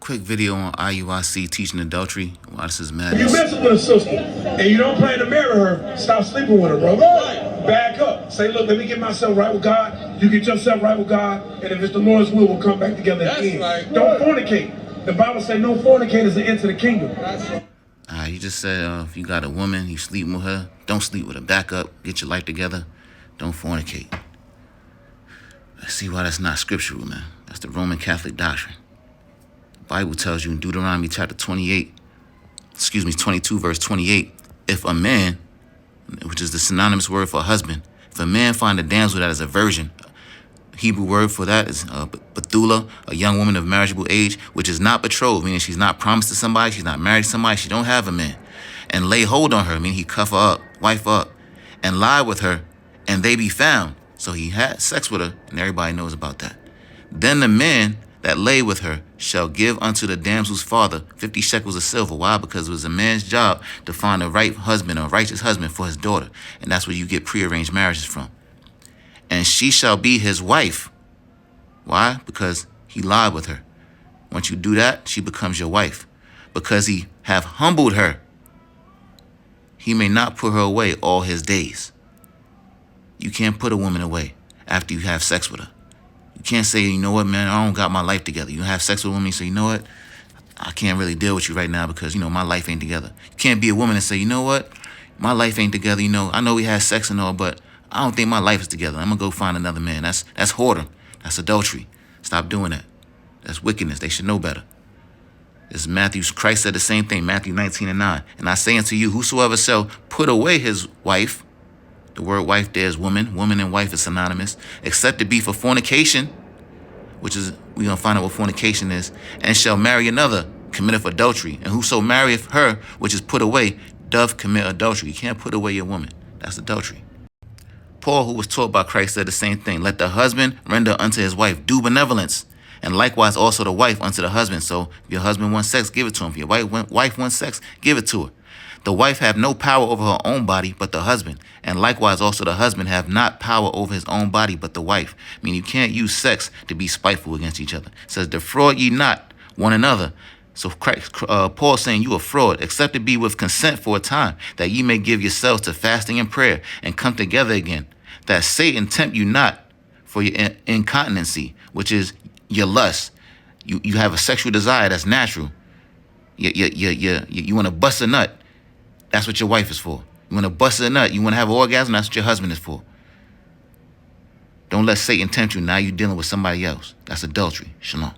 quick video on IUIC teaching adultery. Wow, this is madness. You messing with a sister and you don't plan to marry her, stop sleeping with her, bro. Back up. Say, look, let me get myself right with God. You get yourself right with God, and if it's the Lord's will, we'll come back together again. Right. Don't fornicate. The Bible says no fornicators enter the kingdom. You just said if you got a woman, you sleep with her, don't sleep with her. Back up, get your life together, don't fornicate. Let's see why that's not scriptural, man. That's the Roman Catholic doctrine. The Bible tells you in Deuteronomy chapter 22, verse 28, if a man, which is the synonymous word for a husband, if a man find a damsel that is a virgin, Hebrew word for that is Bethula, a young woman of marriageable age, which is not betrothed, meaning she's not promised to somebody, she's not married to somebody, she don't have a man, and lay hold on her, meaning he cuff her up, wife her up, and lie with her, and they be found. So he had sex with her, and everybody knows about that. Then the man that lay with her shall give unto the damsel's father 50 shekels of silver. Why? Because it was a man's job to find a right husband, a righteous husband for his daughter. And that's where you get prearranged marriages from. And she shall be his wife. Why? Because he lied with her. Once you do that, she becomes your wife. Because he have humbled her, he may not put her away all his days. You can't put a woman away after you have sex with her. You can't say, you know what, man, I don't got my life together. You have sex with a woman, you say, you know what, I can't really deal with you right now because, my life ain't together. You can't be a woman and say, you know what, my life ain't together. I know we had sex and all, but I don't think my life is together. I'm going to go find another man. That's whoredom. That's adultery. Stop doing that. That's wickedness. They should know better. This is Matthew. Christ said the same thing, Matthew 19:9. And I say unto you, whosoever shall put away his wife, the word wife there is woman. Woman and wife is synonymous. Except to be for fornication, which is, we're going to find out what fornication is, and shall marry another, committeth adultery. And whoso marrieth her, which is put away, doth commit adultery. You can't put away your woman. That's adultery. Paul, who was taught by Christ, said the same thing. Let the husband render unto his wife due benevolence, and likewise also the wife unto the husband. So if your husband wants sex, give it to him. If your wife wants sex, give it to her. The wife have no power over her own body, but the husband. And likewise also the husband have not power over his own body, but the wife. I mean, you can't use sex to be spiteful against each other. It says, defraud ye not one another. So Paul saying you a fraud, except to be with consent for a time, that ye may give yourselves to fasting and prayer, and come together again, that Satan tempt you not for your incontinency, which is your lust. You have a sexual desire that's natural. You want to bust a nut. That's what your wife is for. You want to bust a nut. You want to have an orgasm. That's what your husband is for. Don't let Satan tempt you. Now you're dealing with somebody else. That's adultery. Shalom.